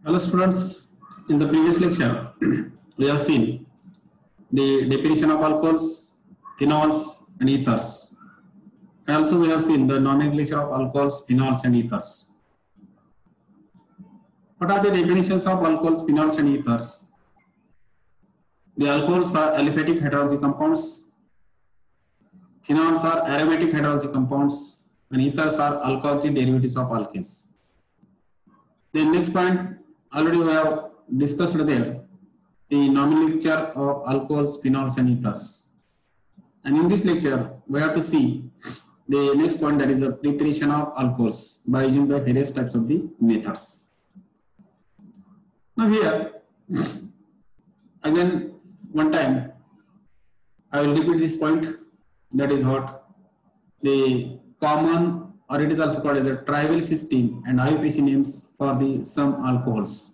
Hello students, in the previous lecture we have seen the definition of alcohols, phenols and ethers, and also we have seen the nomenclature of alcohols, phenols and ethers. What are the definitions of alcohols, phenols and ethers? The alcohols are aliphatic hydrology compounds, phenols are aromatic hydrology compounds, and ethers are alcoholic derivatives of alkenes. The next point already we have discussed there, the nomenclature of alcohols, phenols and ethers. And in this lecture, we have to see the next point, that is the preparation of alcohols by using the various types of the methods. Now here, again one time, I will repeat this point, that is what the common, or it is also called as a trivial system and IUPAC names for the some alcohols.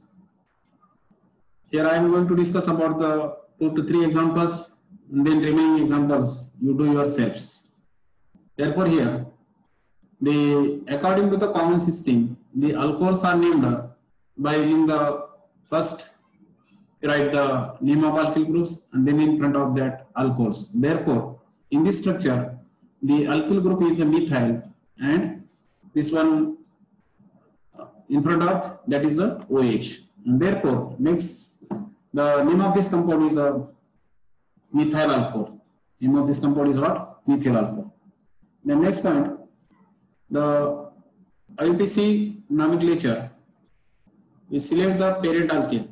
Here I am going to discuss about the 2 to 3 examples, and then remaining examples you do yourselves. Therefore here, according to the common system, the alcohols are named by using the first, write the name of alkyl groups and then in front of that alcohols. Therefore, in this structure, the alkyl group is a methyl and this one in front of that is a OH. And therefore, next, the name of this compound is a methyl alcohol. Name of this compound is what? Methyl alcohol. The next point, the IUPAC nomenclature, we select the parent alkane.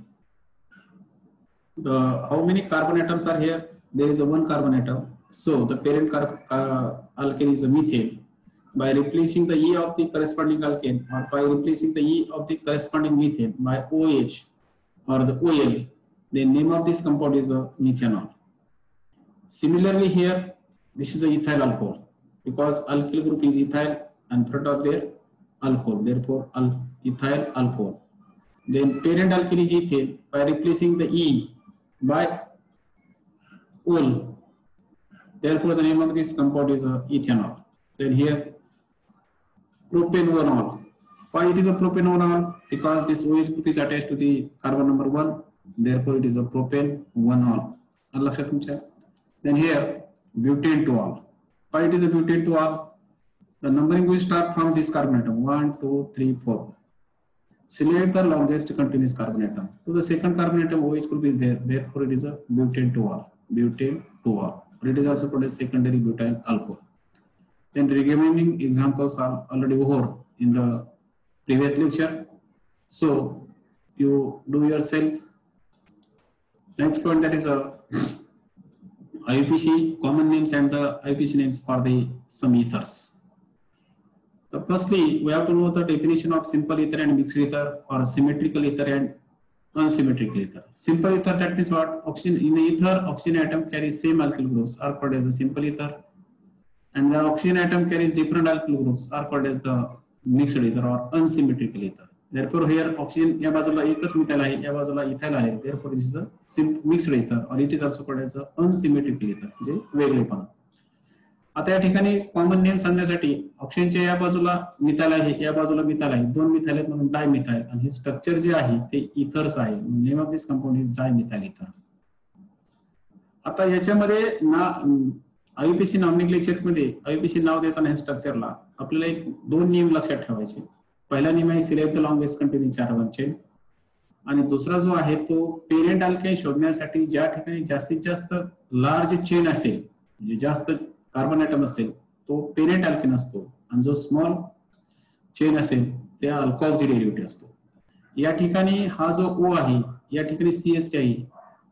How many carbon atoms are here? There is a 1 carbon atom. So the parent alkane is a methane. By replacing the E of the corresponding alkane, or by replacing the E of the corresponding methane by OH or the OL, the name of this compound is a methanol. Similarly here, this is a ethyl alcohol, because alkyl group is ethyl and front of their alcohol, therefore ethyl alcohol. Then parent alkane is ethane. By replacing the E by OL, therefore the name of this compound is ethanol. Then here, propanol. Why it is a propanol? Because this OH group is attached to the carbon number 1, therefore it is a propanol. Then here, butane-2-ol. Why it is a butane-2-ol? The numbering will start from this carbon atom, 1, 2, 3, 4. Select the longest continuous carbon atom. To the second carbon atom, OH group is there, therefore it is a butane-2-ol. Butane-2-ol. It is also called a secondary butyl alcohol. Then the remaining examples are already over in the previous lecture. So you do yourself. Next point, that is a IUPAC common names and the IUPAC names for the some ethers. So firstly, we have to know the definition of simple ether and mixed ether, or symmetrical ether and unsymmetrical ether. Simple ether, that means what? Oxygen in the ether, oxygen atom carries same alkyl groups, are called as the simple ether. And the oxygen atom carries different alkyl groups, are called as the mixed ether or unsymmetrical ether. Therefore here oxygen या बाजूला एकच methyl आहे, या बाजूला ethyl आहे, therefore it is a mixed ether, or it is also called as a unsymmetrical ether, म्हणजे वेगळेपणा. आता या ठिकाणी कॉमन नेम सांगण्यासाठी ऑक्सिजनच्या या बाजूला मिथाइल आहे, या बाजूला मिथाइल आहे, 2 मिथाइल आहेत म्हणून डायमिथाइल, आणि हे स्ट्रक्चर जे आहे ते इथर्स आहे. Name of this compound is dimethyl इथर. आता याच्यामध्ये ना IUPAC नॉमेनक्लेचर मध्ये IUPAC नाव देताना हे स्ट्रक्चरला आपल्याला एक 2 नियम लक्षात ठेवायचे. पहिला नियम आहे select the longest continuous carbon chain, आणि दुसरा जो आहे तो पेरेंट अल्केन शोधण्यासाठी ज्या ठिकाणी जास्तीत जास्त लार्ज चेन असेल, म्हणजे जास्त कार्बन ॲटम असतील, तो पेरेंट अल्केन असतो, आणि जो स्मॉल चेन असेल ते अल्कोहॉल डेरिव्हेटिव्ह असतो. या ठिकाणी हा जो O आहे, या ठिकाणी CH3 आहे,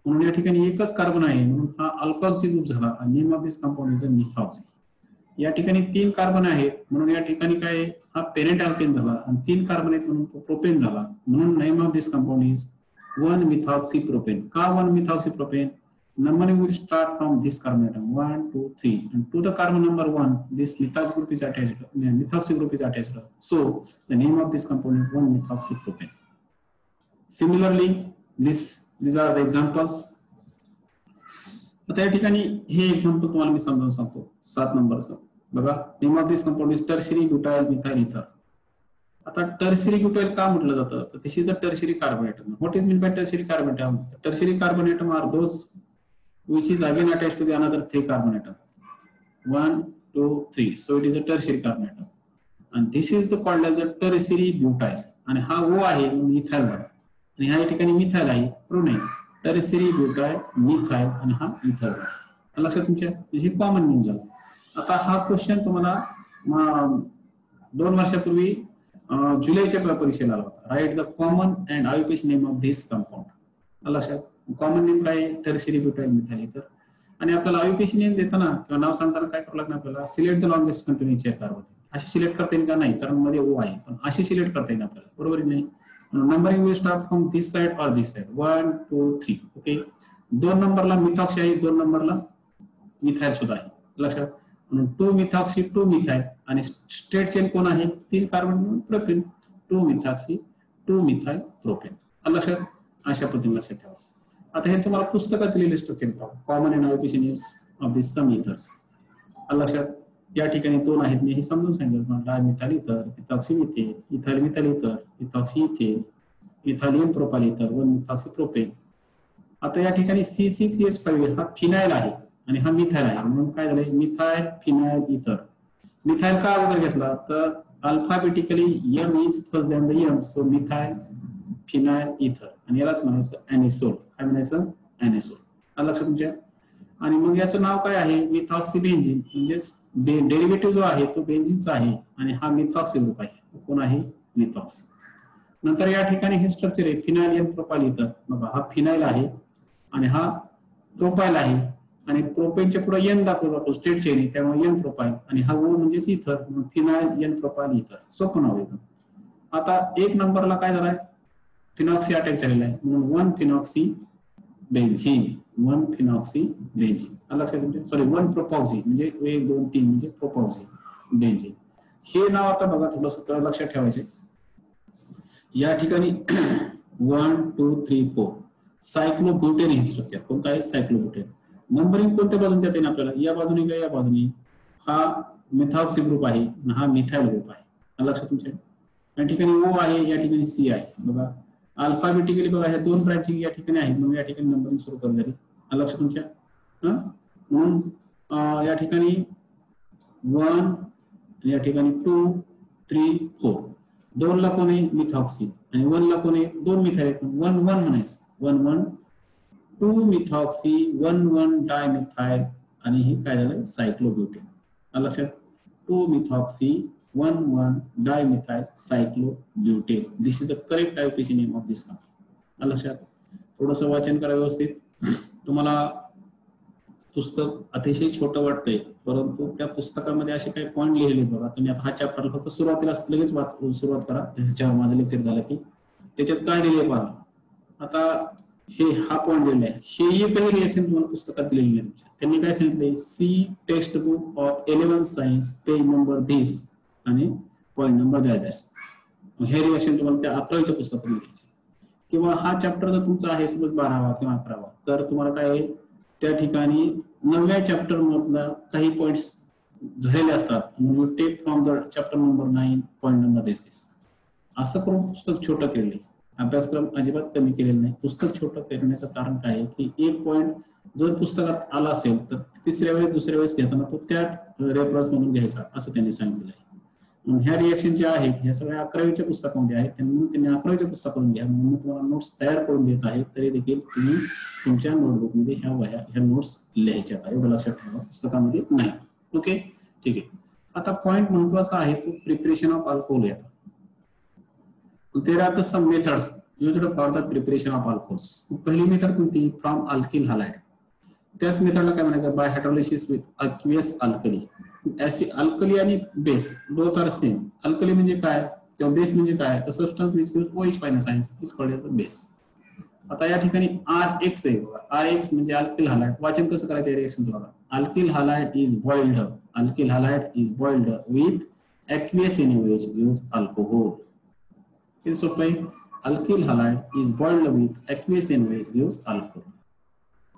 म्हणून या ठिकाणी एकच कार्बन आहे, म्हणून हा अल्कोहॉल ग्रुप झाला. Name of this compound is methoxy. या ठिकाणी 3 कार्बन आहेत, म्हणून या ठिकाणी काय, हा पेरेंट अल्केन झाला, आणि 3 कार्बन आहेत म्हणून तो प्रोपेन झाला, म्हणून name of this compound is 1-methoxypropane. का 1-methoxypropane? Numbering will start from this carbon atom, 1, 2, 3, and to the carbon number 1, this methyl group is attached, methoxy group is attached. So the name of this compound is 1-methoxypropane. Similarly, these are the examples. आता या ठिकाणी हे example तुम्हाला मी समजावून सांगतो. 7 नंबरचं बघा, name of this compound is tertiary butyl methyl ether. आता टर्शियरी ब्युटाइल का म्हटलं जातं, तर this is a tertiary carbon atom. What is meant by tertiary carbon atom? Tertiary carbon atom are those which is again attached to the another 3 carbon atom. 1, 2, 3. So it is a tertiary carbon atom. And this is the called as a tertiary butyl. आणि हा O आहे methyl झाला, आणि ह्या ठिकाणी methyl आहे प्रोनाइन. Tertiary butyl methyl आणि हा इथर झाला. लक्षात तुमच्या, हे कॉमन नेम झालं. आता हा क्वेश्चन तुम्हाला 2 वर्षापूर्वी जुलैच्या परीक्षेला आला होता. Write the common and IUPAC name of this compound. लक्षात, कॉमन नेम काय, टर्शियरी ब्युटाइल मिथाइल इथर. आणि आपल्याला आयुपीसी नेम देताना किंवा नाव सांगताना काय करावं लागणार आपल्याला, select the longest continuous chair carbon. अशी सिलेक्ट करता येईल का, नाही, कारण मध्ये ओ आहे, पण अशी सिलेक्ट करता येईल आपल्याला, बरोबर नाही. Numbering will start from this side और दिस साइड, 1, 2, 3. ओके, 2 नंबरला मिथॉक्सी आहे, 2 नंबरला मिथाइल सुद्धा आहे. लक्षात, 2 मिथॉक्सी 2 मिथाइल, आणि स्ट्रेट चेन कोण आहे, 3 carbon propane, 2 methoxy 2 methyl propane. लक्षात, अशा पद्धतीने लक्षात ठेवायचं. आता हे तुम्हाला पुस्तकात दिलेले structure common and IUPAC names of this some ethers. लक्षात, या ठिकाणी 2 आहेत, मी हे समजून सांगितलं. डायमिथाइल इथर, मिथॉक्सी मिथेन, इथाइल मिथाइल इथर, मिथॉक्सी इथेन, इथालियन प्रोपाइल इथर, 1 मिथॉक्सी प्रोपेन. आता या ठिकाणी C6H5 हा फिनाइल आहे आणि हा मिथाइल आहे, म्हणून काय झालंय, मिथाइल फिनाइल इथर. मिथाइल का अगोदर घेतला, तर alphabetically M is first than the M, so methyl phenyl इथर. आणि यालाच म्हणायचं एनिसोल. काय म्हणायचं, एनिसोल. लक्षात तुमच्या. आणि मग याचं नाव काय आहे, मिथॉक्सी बेन्झीन. म्हणजेच डेरिव्हेटिव्ह जो आहे तो बेन्झीनचा आहे, आणि हा मिथॉक्सी ग्रुप आहे. कोण आहे, मिथॉक्स. नंतर या ठिकाणी हे स्ट्रक्चर आहे फिनाइल एन प्रोपाइल इथर. बघा, हा फिनाइल आहे आणि हा प्रोपाइल आहे, आणि प्रोपेनच्या पुढे एन दाखवतो आपण, स्ट्रेट चेन आहे, त्यामुळे एन प्रोपाइल, आणि हा O म्हणजेच इथर, फिनाइल एन प्रोपाइल इथर. सोपं नाव आहे. आता 1 नंबरला काय झालाय, फिनॉक्सी अटॅक झालेला आहे, म्हणून 1 फिनॉक्सी बेन्झीन, 1 फिनॉक्सी बेन्झीन. लक्षात तुमच्या, सॉरी 1 प्रोपॉक्सी, म्हणजे 1, 2, 3 म्हणजे प्रोपॉक्सी बेन्झीन. हे नाव आता बघा थोडंसं लक्षात ठेवायचे. या ठिकाणी 1, 2, 3, 4 सायक्लोब्युटेन हे स्ट्रक्चर. कोणतं आहे, सायक्लोब्युटेन. नंबरिंग कोणत्या बाजूने देता येईल आपल्याला, या बाजूने का या बाजूने. हा मिथॉक्सी ग्रुप आहे, हा मिथाइल ग्रुप आहे. लक्षात तुमच्या. या ठिकाणी O आहे, या ठिकाणी C आहे. बघा, अल्फाबेटिकली बघा, ह्या 2 ब्रांचिंग या ठिकाणी आहेत, म्हणून या ठिकाणी नंबरिंग सुरू करत झाली. लक्षात तुमच्या. म्हणून या ठिकाणी 1, या ठिकाणी 2, 3, 4. 2 ला कोण आहे, मिथॉक्सी, आणि 1 ला कोण आहे, 2 मिथाइल आहेत, 1, 1 म्हणायचं. 1, 1, 2 मिथॉक्सी, 1, 1 डायमिथाइल, आणि हे काय झालं, सायक्लोब्युटेन. लक्षात, 2 methoxy 1, 1 dimethyl cyclobutane. This is the correct IUPAC name of this compound. लक्षात, थोडंसं वाचन करा व्यवस्थित. तुम्हाला पुस्तक अतिशय छोटं वाटतंय, परंतु त्या पुस्तकामध्ये असे काही पॉईंट लिहिलेले बघा. तुम्ही आता हा चॅप्टर फक्त सुरुवातीला लगेच सुरुवात करा, त्याच्या माझं लेक्चर झालं की त्याच्यात काय लिहिले पहा. आता हे हा पॉईंट दिलेला आहे, हे एकही रिएक्शन तुम्हाला पुस्तकात दिलेली नाही. त्यांनी काय सांगितलंय, see text book of 11th science page number this आणि पॉईंट नंबर द्यायचा. हे रिएक्शन तुम्हाला त्या 11वीच्या पुस्तकातून घ्यायचे. किंवा हा चॅप्टर जर तुमचा आहे समज 12वा किंवा 11वा, तर तुम्हाला काय आहे, त्या ठिकाणी 9व्या चॅप्टर मधला काही पॉइंट्स झालेले असतात. Take from the chapter number 9 point number this. असं करून पुस्तक छोटं केले, अभ्यासक्रम अजिबात कमी केलेला नाही. पुस्तक छोटं करण्याचं कारण काय आहे की एक पॉईंट जर पुस्तकात आला असेल तर तिसऱ्या वेळेस दुसऱ्या वेळेस घेताना तो त्या रेफरन्स मधून घ्यायचा, असं त्यांनी सांगितलं आहे. ह्या रिएक्शन ज्या आहेत ह्या सगळ्या 11वीच्या पुस्तकामध्ये आहेत, त्यांनी 11वीच्या पुस्तकातून घ्या. म्हणून तुम्हाला नोट्स तयार करून देत आहेत, तरी देखील तुम्ही तुमच्या नोटबुकमध्ये ह्या नोट्स लिहायच्या आहेत, एवढं लक्षात ठेवा, पुस्तकामध्ये नाही. ओके, ठीक आहे. आता पॉईंट महत्वाचा आहे तो प्रिपरेशन ऑफ अल्कोहोल येतो. There are some methods used for the preparation of alcohols. पहिली मेथड कोणती, फ्रॉम अल्किल हॅलाइड. त्याच मेथडला काय म्हणायचं, by hydrolysis with aqueous alkali. Alkali आणि base both are same. Alkali म्हणजे काय किंवा बेस म्हणजे काय, तर substance which use OH minus ions is called as the base. आता या ठिकाणी RX आहे बघा, RX म्हणजे अल्किल हॅलाइड. वाचन कसं करायचं रिएक्शन बघा, alkyl halide is boiled up, alkyl halide is boiled up with aqueous NaOH gives alcohol. हे सोपं आहे. Alkyl halide is boiled with aqueous NaOH gives alcohol.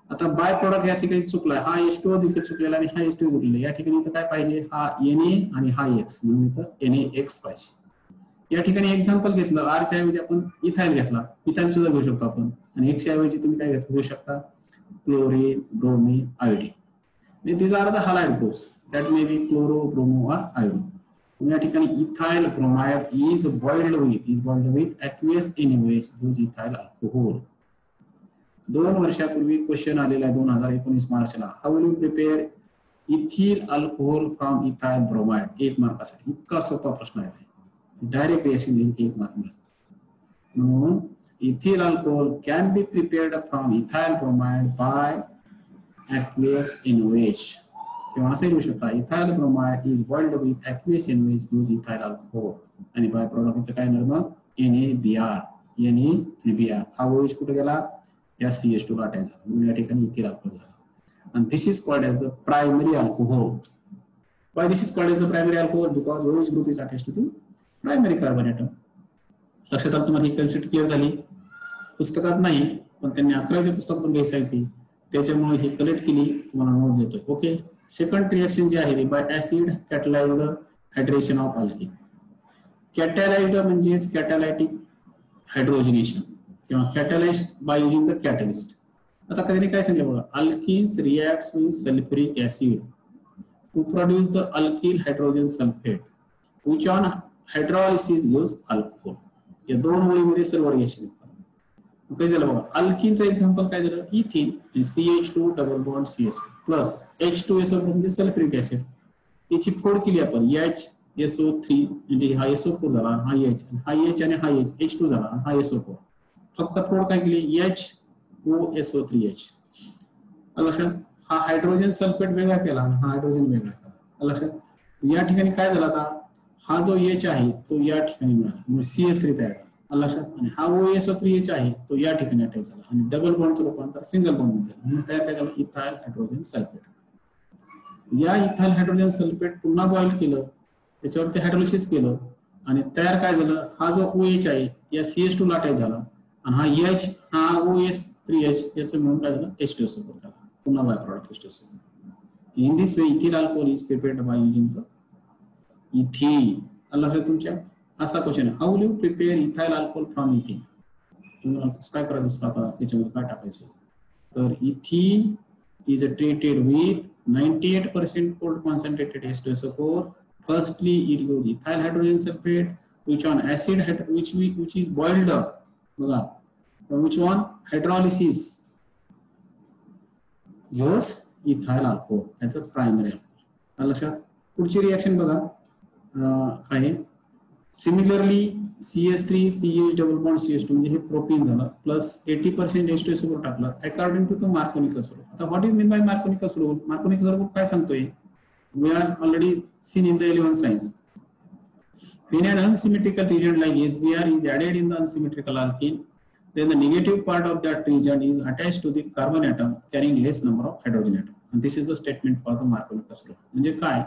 आता बाय प्रोडक्ट या ठिकाणी चुकलाय, हा H2O देखील चुकलेला आणि हा H2O गुटलेला. या ठिकाणी इथं काय पाहिजे, हा Na आणि हा X, म्हणून इथं NaX पाहिजे. या ठिकाणी एक्झाम्पल घेतलं, आर च्या ऐवजी आपण इथाईल घेतला, इथाईल सुद्धा घेऊ शकतो आपण, आणि एक्स च्या ऐवजी तुम्ही काय घेऊ शकता, chlorine, bromine, iodine. these are the halide groups that may be chloro, bromo or iodine. या ठिकाणी ethyl bromide is boiled with aqueous NaOH, use ethyl alcohol. 2 वर्षापूर्वी क्वेश्चन आलेला आहे 2019 मार्चला. How will you prepare ethyl alcohol from ethyl bromide, 1 मार्कासाठी. इतका सोपा प्रश्न आहे, डायरेक्ट रिएक्शन देईल 1 मार्क मिळेल. म्हणून ethyl alcohol can be prepared from ethyl bromide by aqueous NaOH, किंवा असं लिहू शकता ethyl bromide is boiled with aqueous NaOH, use ethyl alcohol, आणि बाय प्रोडक्ट इथं काय मिळणार मग NaBr. हा OH कुठे गेला, या CH2 ला अटॅच झाला, म्हणून या ठिकाणी इथिल अल्कोहोल झाला. And this is called as the primary alcohol. Why this is called as the primary alcohol? Because OH group is attached to the primary carbon atom. लक्षात आलं तुम्हाला, ही कन्सेप्ट क्लिअर झाली. पुस्तकात नाही, पण त्यांनी 11वी पुस्तक पण घ्यायचं, त्याच्यामुळे ही कलेक्ट केली, तुम्हाला नोट देतोय. ओके. सेकंड रिएक्शन जी आहे by acid catalysed hydration of alkene. Catalysed म्हणजे कॅटॅलायटिक हायड्रोजनेशन किंवा catalysed by using the catalyst. आता कधी काय सांगितलं बघा, alkenes reacts with sulphuric acid to produce the alkyl hydrogen sulphate which on hydrolysis gives alcohol. या 2 ओळीमध्ये सर्व रिएक्शन काय झालं बघा. अल्किनचं एक्झाम्पल काय झालं, इथिन, CH2 double bond CH2 plus H2SO म्हणजे सल्फ्युरिक ऍसिड. याची फोड केली आपण, HSO3 म्हणजे हा SO4 झाला, हा H आणि हा H2 झाला, हा SO4. फक्त फोड काय केली, HOSO3H. लक्षात, हा हायड्रोजन सल्फेट वेगळा केला, हा हायड्रोजन वेगळा केला. लक्षात, या ठिकाणी काय झाला, आता हा जो H आहे तो या ठिकाणी मिळाला, CH3 तयार झाला. लक्षात, आणि हा OSO3H आहे तो या ठिकाणी अटॅच झाला, आणि डबल बॉन्डचं रूपांतर सिंगल बॉन्ड मध्ये झालं, म्हणून तयार काय झालं, इथाइल हायड्रोजन सल्फेट. या इथाइल हायड्रोजन सल्फेट पुन्हा बॉइल केलं, त्याच्यावरती हायड्रोलिसिस केलं, आणि तयार काय झालं, हा जो OH आहे या CH2 ला अटॅच झाला, आणि हा H हा OS3H याचं म्हणून काय झालं, H2SO4 झाला, पुन्हा bye product H2SO4. In this way ethyl alcohol is prepared bye using the इथिन. लक्षात तुमच्या असा क्वेश्चन आहे, how will you prepare ethyl alcohol from इथिन. तुम्हाला काय करायचं असतं, आता त्याच्यामध्ये काय टाकायचं, तर इथिन is treated with 98% cold concentrated H2SO4. Firstly, it gives ethyl hydrogen sulfate, which on acid which is boiled up. बघा, which on hydrolysis gives ethyl alcohol as a primary alcohol. लक्षात, पुढची रिएक्शन बघा काय. Similarly CH3 CH double bond CH2 म्हणजे हे propene झालं, plus 80% H2SO4 टाकलं according to the Markovnikov rule. आता what is mean by Markovnikov rule. Markovnikov rule काय सांगतोय, we are already seen in the 11th science. When an unsymmetrical region like SBr is added in the unsymmetrical alkene, then the negative part of that region is attached to the carbon atom carrying less number of hydrogen atom. And this is the statement for the Markovnik's rule. म्हणजे काय,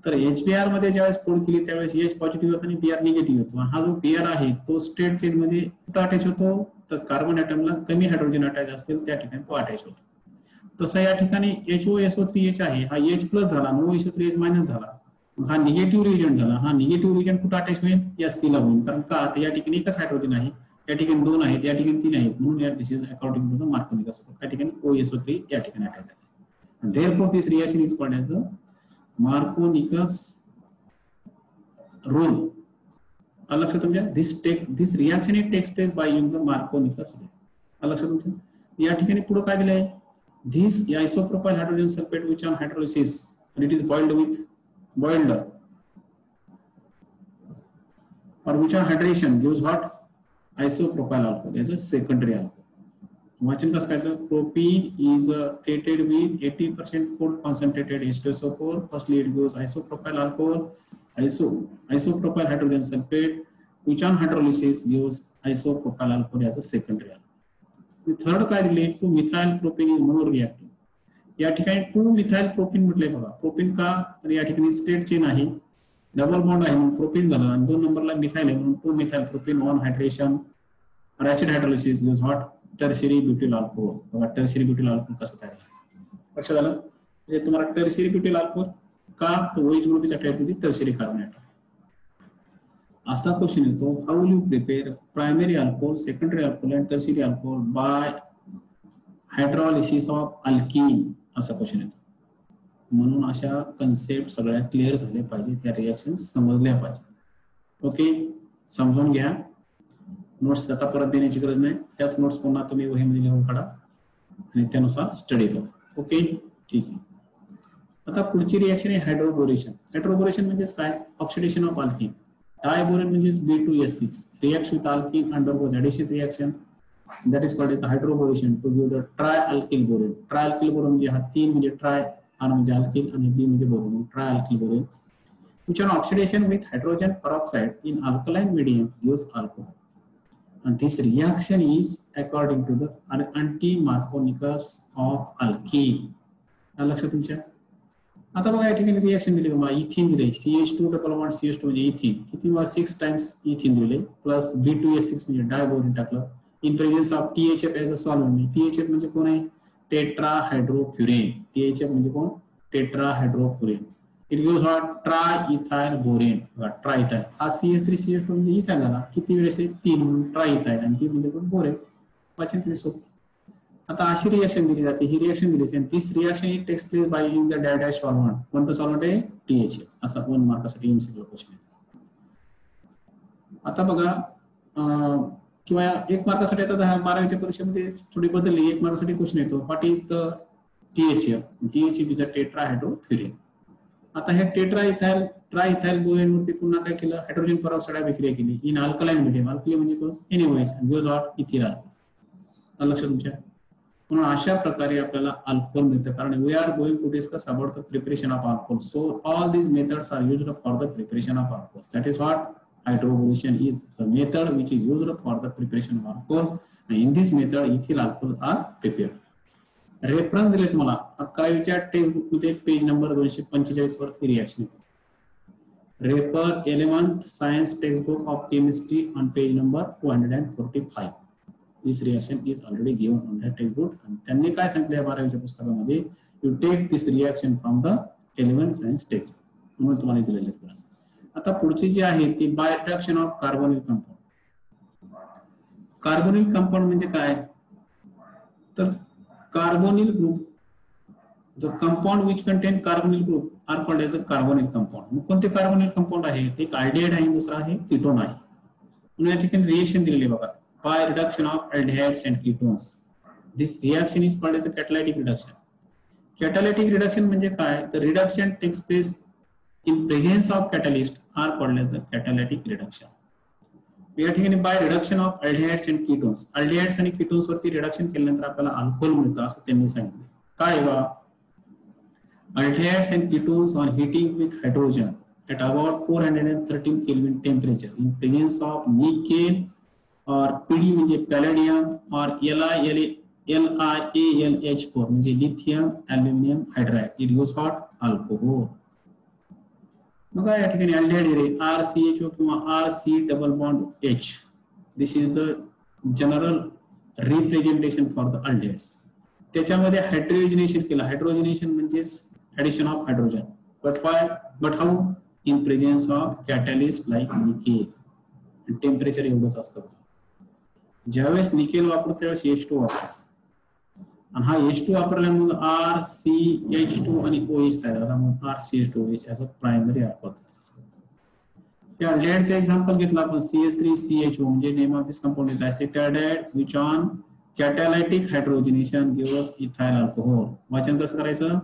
तर HBr मध्ये ज्यावेळेस फोड केली त्यावेळेस H positive होतो आणि Br निगेटिव्ह होतो. हा जो Br आहे तो स्टेट चेन मध्ये कुठे अटॅच होतो, तर कार्बन ॲटमला कमी हायड्रोजन अटॅच असतील त्या ठिकाणी तो अटॅच होतो. तसं या ठिकाणी HOSO3H आहे, हा H प्लस झाला, OSO3H मायनस झाला, हा निगेटिव्ह रिजन झाला. हा निगेटिव्ह रिजन कुठे अटॅच होईल, या सी ला होईल, कारण का तर या ठिकाणी एकच हायड्रोजन आहे, या ठिकाणी 2 आहेत, या ठिकाणी 3 आहेत, म्हणून या this is according to the Markovnikov rule. या ठिकाणी OSO3 या ठिकाणी अटॅच आहे. Therefore this reaction is called as the Markovnik's rule. लक्षात तुमच्या, this reaction it takes place by using the Markovnik's rule. लक्षात तुमच्या, या ठिकाणी पुढे काय दिलंय, this isopropyl hydrogen sulfate which on hydrolysis and it is boiled or which on hydration gives what, isopropyl alcohol as a secondary alcohol. वाचन कसं करायचं, propene is treated with 80% cold concentrated H2SO4. Firstly it gives isopropyl alcohol, isopropyl hydrogen sulfate which on hydrolysis gives isopropyl alcohol as a secondary alcohol. The third काय दिले, to methyl propane is more reactive. या ठिकाणी 2-methyl propene म्हटलंय बघा. Propene का, तर या ठिकाणी स्टेट चेन आहे, डबल बॉन्ड आहे म्हणून प्रोपीन झालं, आणि 2 नंबरला मिथाइल आहे म्हणून 2-methyl propene on hydration or acid hydrolysis gives what, tertiary butyl alcohol. बघा टर्शियरी ब्युटिल अल्कोहोल कसं तयार झालं, लक्षात आलं. म्हणजे तुम्हाला टर्शियरी ब्युटिल अल्कोहोल का, तर OH group is attached to the tertiary carbon atom. असा क्वेश्चन येतो, how will you prepare primary alcohol, secondary alcohol and tertiary alcohol by hydrolysis of alkene, असा क्वेश्चन येतो. म्हणून अशा कन्सेप्ट सगळ्या क्लिअर झाल्या पाहिजे, त्या रिएक्शन समजल्या पाहिजे. ओके, समजून घ्या. नोट्स आता परत देण्याची गरज नाही, त्याच नोट्स पुन्हा तुम्ही वहीमध्ये लिहून काढा आणि त्यानुसार स्टडी करा. ओके, ठीक आहे. आता पुढची रिएक्शन आहे हायड्रोबोरेशन. हायड्रोबोरेशन म्हणजे काय? Oxidation of alkyne. डायबोरेन म्हणजे B2S6 react with alkene undergoes addition reaction, that is called as hydroboration to give the trialkyl borane. Trialkyl borane म्हणजे हा 3 म्हणजे ट्राय, R म्हणजे अल्किल आणि B म्हणजे boron, trialkyl borane which on oxidation with hydrogen peroxide in alkaline medium gives alcohol, and this reaction is according to the anti-Markovnikov's of alkene. लक्षात तुमच्या. आता बघा या ठिकाणी रिएक्शन दिली तुम्हाला, इथिन दिले CH2 डबल बॉन्ड CH2 म्हणजे इथिन, किती 6 टाइम्स इथिन दिले प्लस B2S6 म्हणजे डायबोरेन टाकलं in presence of THF as a solvent. THF म्हणजे कोण आहे? टेट्राहायड्रोफ्युरेन. THF म्हणजे कोण? Tetrahydrofuran. It gives what? Triethyl borane. Triethyl हा CH3CH2 म्हणजे इथाइल झाला, किती वेळेस आहे? 3, ट्रायइथाइल, आणि ती म्हणजे कोण? बोरेन. वाचन किती सोपं. आता अशी रिएक्शन दिली जाते, ही रिएक्शन दिली आणि this reaction it takes place by using the dash solvent. कोणतं सॉल्व्हंट आहे? THF. असा 1 मार्कासाठी MCQ क्वेश्चन आहे. आता बघा किंवा 1 मार्कासाठी आता 12वीच्या परीक्षेमध्ये थोडी बदलली. 1 मार्कासाठी क्वेश्चन येतो, what is the THF? THF is a tetrahydrofuran. आता हे टेट्राइथाइल ट्रायइथाइल बोरेन वरती पुन्हा काय केलं? हायड्रोजन पेरॉक्साइड विक्रिया केली इन अल्कलाइन मीडियम. अल्कली म्हणजे कोण? NaOH gives what? Ethyl alcohol. लक्षात तुमच्या. म्हणून अशा प्रकारे आपल्याला अल्कोहोल मिळतं, कारण we are going to discuss about the preparation of alcohol. So all these methods are used for the preparation of alcohol. That is what hydroboration is the method which is used for the preparation of alcohol, and in this method ethyl alcohol are prepared. Reference दिले तुम्हाला 11वीच्या text book मध्ये page number 245 वर ही reaction. Refer 11th science text book of chemistry on page number 245. This reaction is already given on the text book. आणि त्यांनी काय सांगितलं 12वीच्या पुस्तकामध्ये? You take this reaction from the 11th science text book, म्हणून तुम्हाला दिलेले आहे. आता पुढची जी आहे ती by reduction of carbonyl compound. Carbonyl compound म्हणजे काय? तर carbonyl group, the compound which contain carbonyl group are called as a carbonyl compound. मग कोणते कार्बोनिल कंपाऊंड आहे? एक अल्डिहाइड आहे, दुसरा आहे कीटोन आहे. म्हणून या ठिकाणी रिएक्शन दिलेली बघा, by reduction of aldehydes and ketones. This reaction is called as a catalytic reduction. Catalytic reduction म्हणजे काय? तर reduction takes place in presence of catalyst are called as the catalytic reduction. या ठिकाणी bye reduction of aldehydes and ketones, aldehydes आणि ketones वरती reduction केल्यानंतर आपल्याला alcohol मिळतं असं त्यांनी सांगितलं. काय बा? Aldehydes and ketones on heating with hydrogen at about 413 Kelvin temperature in presence of nickel or PD म्हणजे palladium or LiAlH4 म्हणजे lithium aluminum hydride. It gives what? Alcohol. बघा या ठिकाणी अल्डिहाइड RCHO किंवा RC double bond H. This is the general representation for the aldehydes. त्याच्यामध्ये हायड्रोजनेशन केलं. हायड्रोजनेशन म्हणजे addition of hydrogen. But how? In presence of catalyst like nickel. Temperature एवढंच असतं. ज्यावेळेस निकेल वापरतो त्यावेळेस H2 वापरायचं, आणि हा H2 वापरल्यामुळे RCH2 आणि OH तयार झाला, म्हणून RCH2OH as a primary alcohol. त्या अल्डिहाइडचे एक्झाम्पल घेतलं आपण CH3CHO म्हणजे name of this compound is acetaldehyde which on catalytic hydrogenation gives ethyl alcohol. वाचन कसं करायचं?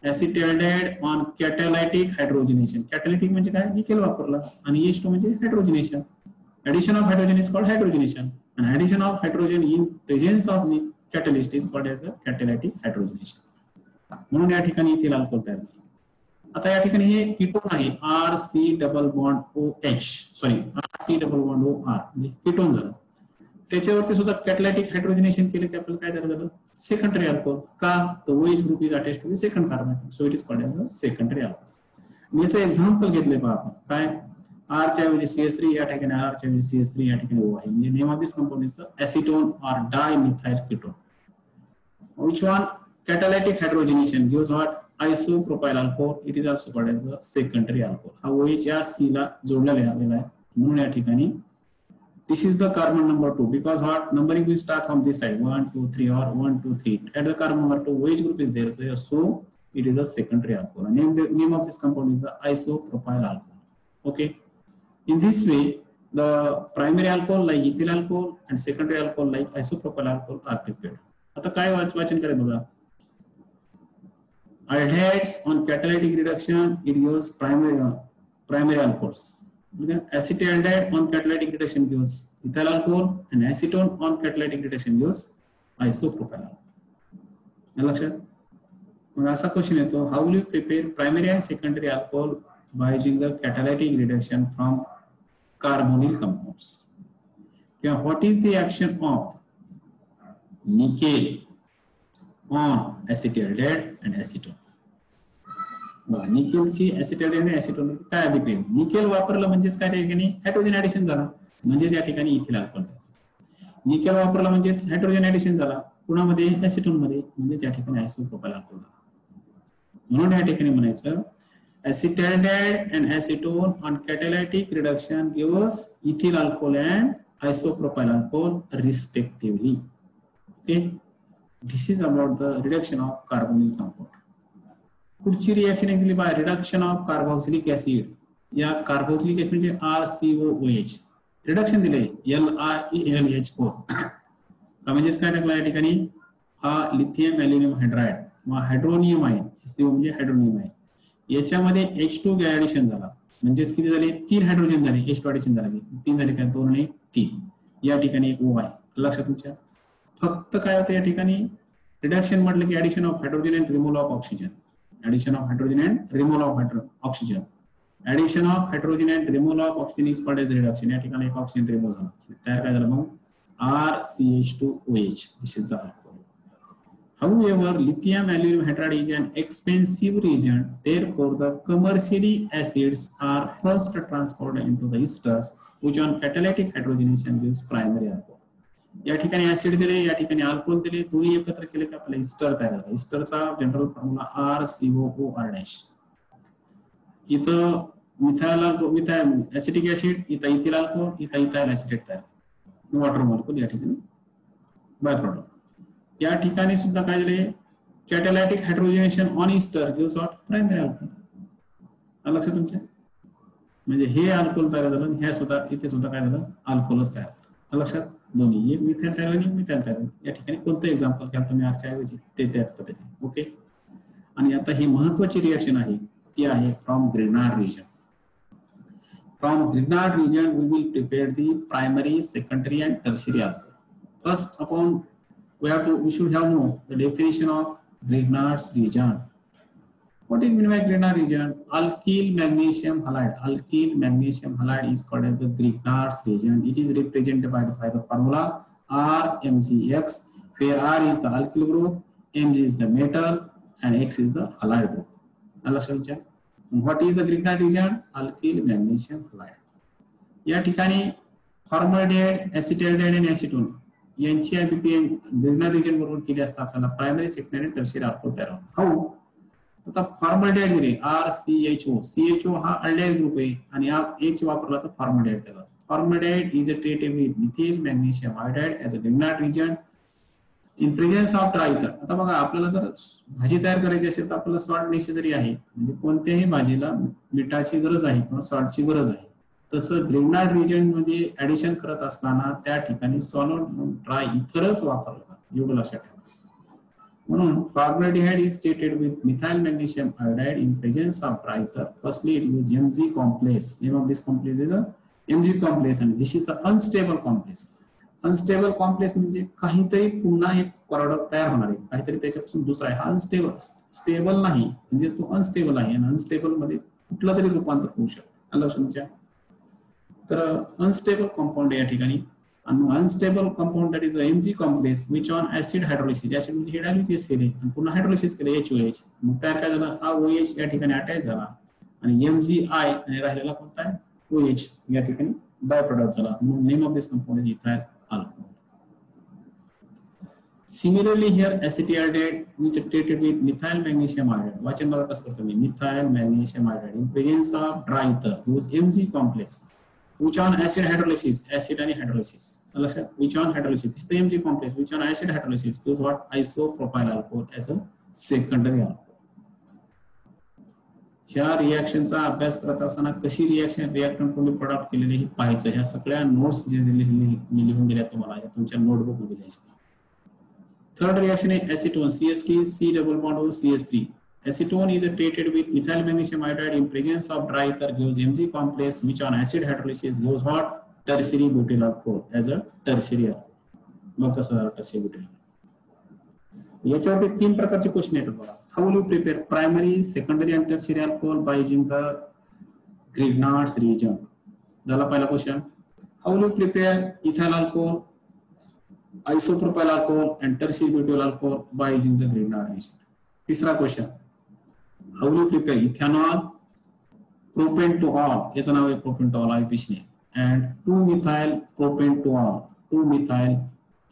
Acetaldehyde on catalytic हायड्रोजनेशन. कॅटॅलिटिक म्हणजे काय? निकेल वापरलं, आणि H2 म्हणजे hydrogenation. Addition of hydrogen is called hydrogenation, and addition of hydrogen in presence of the catalyst is called as the catalytic hydrogenation. म्हणून या ठिकाणी इथिल अल्कोहोल तयार झाले. आता या ठिकाणी हे कीटोन आहे RC double bond OH, sorry RC double bond OR म्हणजे कीटोन झालं. त्याच्यावरती सुद्धा कॅटॅलिटिक हायड्रोजनेशन केलं की आपल्याला काय तयार झालं? Secondary alcohol. का? तर OH group is attached to the second carbon, so it is called as the secondary alcohol. याचं एक्झाम्पल घेतले पहा आपण. काय? R च्या ऐवजी CH3, या ठिकाणी R च्या ऐवजी CH3, या ठिकाणी O आहे. म्हणजे name of this compound is acetone और dimethyl ketone. Which one? Catalytic hydrogenation gives what? Isopropyl alcohol. It is also called as the secondary alcohol. हा OH या C ला जोडलेला आहे म्हणून या ठिकाणी this is the carbon number 2 because what numbering will start from this side 1 2 3 or 1 2 3 at the carbon number 2 OH group is there, so it is a secondary alcohol. Name of this compound is the isopropyl alcohol. Okay, in this way the primary alcohol like ethyl alcohol and secondary alcohol like isopropyl alcohol are prepared. आता काय वाचन करा बघा, aldehydes on catalytic reduction it gives primary alcohols. Acetaldehyde on catalytic reduction gives ethyl alcohol and acetone on catalytic reduction gives isopropyl alcohol. लक्षात. मग असा question येतो, how will you prepare primary and secondary alcohol by using the catalytic reduction from carbonyl compounds? What is the action of nickel on acetaldehyde and acetone? निकेलची ऍसिटाल्डेहाइड आणि ऍसिटोन काय अभिक्रिया? Nickel वापरलं म्हणजेच काय त्या ठिकाणी हायड्रोजन ऍडिशन झाला, म्हणजे त्या ठिकाणी इथिल अल्कोहोल. निकेल वापरलं म्हणजेच हायड्रोजन ऍडिशन झाला कुणामध्ये? ऍसिटोन मध्ये, म्हणजे त्या ठिकाणी आयसोप्रोपाइल अल्कोहोल झाला. म्हणून या ठिकाणी म्हणायचं acetaldehyde and acetone on catalytic reduction gives ethyl alcohol and isopropyl alcohol respectively. Okay, this is about the reduction of carbonyl compound. पुढची रिएक्शन एक दिली bye reduction of carboxylic acid. या कार्बोक्सिलिक ऍसिड म्हणजे RCOOH रिडक्शन दिले LiAlH4 म्हणजेच काय टाकलं या ठिकाणी? हा लिथियम अल्युमिनियम हायड्राइड किंवा हायड्रोनियम आहे, म्हणजे हायड्रोनियम आहे. याच्यामध्ये H2 ऍडिशन झाला, म्हणजेच किती झाले? 3 हायड्रोजन झाले, H2 ऍडिशन झाले, 3 झाले काय? 2 आणि 3. या ठिकाणी एक O आहे. लक्षात तुमच्या. फक्त काय होतं या ठिकाणी रिडक्शन म्हटलं की addition of hydrogen and removal of oxygen. Addition of hydrogen and removal of oxygen. Addition of hydrogen and removal of oxygen is called as reduction. या ठिकाणी एक ऑक्सिजन रिमूव्ह झाला, तयार काय झालं मग? RCH2OH. This is the alcohol. However, lithium aluminum hydride is an expensive reagent. Therefore, the commercially acids are first transported into the esters, which on catalytic hydrogenation gives primary alcohol. या ठिकाणी acid दिले, या ठिकाणी alcohol दिले, दोन्ही एकत्र केले की आपल्याला इस्टर तयार झाला. इस्टरचा जनरल फॉर्म्युला RCOOR'. इथं मिथाइल ऍसिटिक ऍसिड, इथं इथिल अल्कोहोल, इथं इथाइल ऍसिटेट तयार, वॉटर मॉलिक्यूल या ठिकाणी बाय प्रोडक्ट. या ठिकाणी सुद्धा काय झाले? Catalytic hydrogenation on ester gives out primary alcohol. लक्षात तुमच्या. म्हणजे हे अल्कोहोल तयार झालं, ह्या सुद्धा इथे सुद्धा काय झालं? अल्कोहोलच तयार झालं. लक्षात. दोन्ही एक मिथाइल तयार आणि मिथाइल तयार. या ठिकाणी कोणतं एक्झाम्पल घ्या तुम्ही आरच्या ऐवजी ते त्या पद्धतीने. ओके. आणि आता ही महत्वाची रिएक्शन आहे ती आहे from Grignard region. From Grignard region, we will prepare the primary, secondary, and tertiary alcohol. First, we should have know the definition of Grignard's region. What is meant by Grignard region? Alkyl magnesium halide. Alkyl magnesium halide is called as the Grignard's region. It is represented by the formula RMgX, where R is the alkyl group, Mg is the metal, and X is the halide group. What is the Grignard region? Alkyl magnesium halide. या ठिकाणी formaldehyde, acetaldehyde आणि acetone यांची अभिक्रिया Grignard region बरोबर केली असता आपल्याला primary, secondary आणि टर्शियरी अल्कोहोल तयार होतो. हो. आता फॉर्मल्डिहाइड दिले RCHO. CHO हा अल्डिहाइड ग्रुप आहे आणि हा H वापरला तर फॉर्मल्डिहाइड त्याला. Formaldehyde is treated with methyl magnesium iodide as a Grignard reagent in presence of dry ether. आता बघा आपल्याला जर भाजी तयार करायची असेल तर आपल्याला सॉल्ट नेसेसरी आहे. म्हणजे कोणत्याही भाजीला मिठाची गरज आहे किंवा सॉल्टची गरज आहे. तसं ग्रिग्नार्ड रिजन मध्ये ऍडिशन करत असताना त्या ठिकाणी सॉल्ट ड्राय इथरच वापरलं जातं. एवढं लक्षात ठेवायचं. म्हणून formaldehyde is treated with methyl magnesium iodide in presence of dry ether. Firstly it use Mg complex. Name of this complex is Mg complex आणि this is a unstable complex. Unstable complex म्हणजे काहीतरी पुन्हा एक product तयार होणार आहे, काहीतरी त्याच्यापासून दुसरा आहे. हा अनस्टेबल स्टेबल नाही म्हणजे तो अनस्टेबल आहे आणि अनस्टेबल मध्ये कुठलं तरी रूपांतर होऊ शकतं. लक्षात. तर अनस्टेबल कंपाऊंड या ठिकाणी unstable compound that is Mg complex which on acid hydrolysis. Acid म्हणजे हायड्रोलिसिस केले आणि पुन्हा हायड्रोलिसिस केले HOH. मग तयार काय झालं? हा OH या ठिकाणी अटॅच झाला आणि MgI आणि राहिलेला कोणता आहे? OH या ठिकाणी बाय प्रोडक्ट झाला. Name of this compound is ethyl alcohol. Similarly here acetaldehyde which is treated with methyl magnesium iodide. वाचन बघा कसं करतो मी. methyl magnesium iodide in presence of dry ether use Mg complex. which on acid hydrolysis, acid आणि hydrolysis. लक्षात which on hydrolysis, this is the Mg complex, which on acid hydrolysis gives what isopropyl alcohol as a secondary alcohol. ह्या रिएक्शनचा अभ्यास करत असताना कशी reaction reactant कोणी product केलेले हे पाहायचं. ह्या सगळ्या नोट्स जे मी लिहून दिल्या तुम्हाला या तुमच्या नोटबुक मध्ये लिहायच्या. थर्ड रिएक्शन आहे acetone CH3 C double bond O CH3. Acetone is treated with methyl magnesium iodide in presence of dry ether gives Mg complex which on acid hydrolysis gives what tertiary butyl alcohol as a tertiary alcohol. मग कसं झालं tertiary butyl? याच्यावरती 3 प्रकारचे question येतात बघा. How will you prepare primary, secondary and tertiary alcohol by using the Grignard's reagent? झाला पहिला question. How will you prepare ethyl alcohol, isopropyl alcohol and tertiary butyl alcohol by using the Grignard reagent? तीसरा question. How will you prepare ethanol, propane to all? याचं नाव आहे propane to all IPC and 2-methyl propane to all. 2-methyl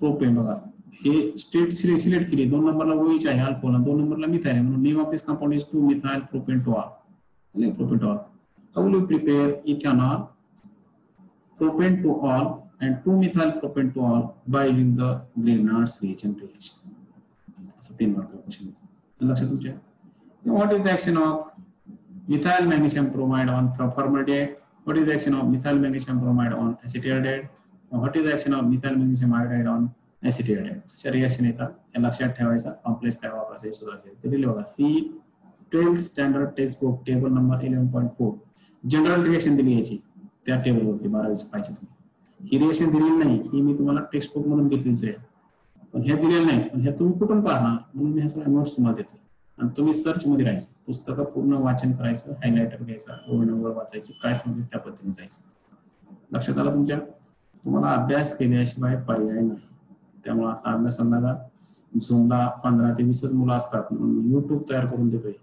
propane बघा हे state select केली. 2 नंबरला OH आहे alcohol, 2 नंबरला methyl आहे म्हणून name of this compound is 2-methyl propane to all. Propane to all. How will you prepare ethanol, propane to all and 2-methyl propane to all by using the Grignard's reagent reaction? असं 3 mark question लक्षात तुमच्या. What is the action of methyl magnesium bromide on formaldehyde? What is the action of methyl magnesium bromide on acetaldehyde? What is the action of methyl magnesium iodide on acetaldehyde? अशा reaction येतात. त्या लक्षात ठेवायचा. Complex काय वापरायचं हे सुद्धा दिलेले बघा. C12 standard text book table number 11.4 general reaction दिली याची त्या टेबल वरती 12 पाहिजे तुम्ही. ही रिएक्शन दिलेली नाही, ही मी तुम्हाला टेक्स्ट बुक मधून घेतलीच आहे, पण हे दिलेलं नाही. पण हे तुम्ही कुठून पाहणार म्हणून मी हे सगळ्या नोट्स तुम्हाला देतो आणि तुम्ही सर्च मध्ये राहायचं. पुस्तकं पूर्ण वाचन करायचं, हायलायटर घ्यायचा, ओळ वाचायची, काय समजेल त्या पद्धतीने जायचं. लक्षात आलं तुमच्या. तुम्हाला अभ्यास केल्याशिवाय पर्याय नाही. त्यामुळे आता अभ्यासाला झूमला 15 ते 20 मुलं असतात म्हणून युट्यूब तयार करून देतोय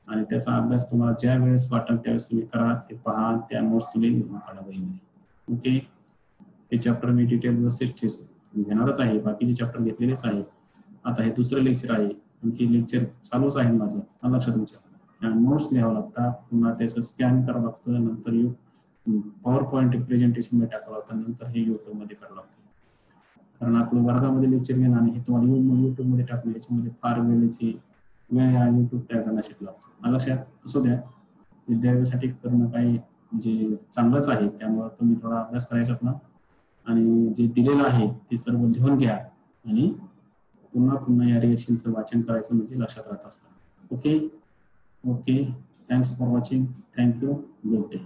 आणि त्याचा अभ्यास तुम्हाला ज्या वेळेस वाटेल त्यावेळेस तुम्ही करा, ते पहा, त्या नोट्स तुम्ही लिहून काढा वहीमध्ये. ओके. ते चॅप्टर मी डिटेल व्यवस्थित घेणारच आहे, बाकीचे चॅप्टर घेतलेलेच आहे. आता हे दुसरं लेक्चर आहे, आणखी लेक्चर चालूच आहे माझं. लक्षात तुमच्या नोट्स लिहावं लागतात, पुन्हा त्याचं स्कॅन करावं लागतं, नंतर पॉवर पॉईंट प्रेझेंटेशन मध्ये टाकावं लागतं, नंतर हे युट्यूब मध्ये करावं लागतं. कारण आपण वर्गामध्ये लेक्चर घेणं आणि हे तुम्हाला युट्यूब मध्ये टाकणं याच्यामध्ये फार वेळ हा युट्यूब तयार करण्यासाठी लागतो. लक्षात असू द्या. विद्यार्थ्यांसाठी करणं काही म्हणजे चांगलंच आहे, त्यामुळे तुम्ही थोडा अभ्यास करायचा ना आणि जे दिलेलं आहे ते सर्व लिहून घ्या आणि पुन्हा या रिएक्शनचं वाचन करायचं म्हणजे लक्षात राहत असतं. Okay. Thanks for watching. Thank you. Good day.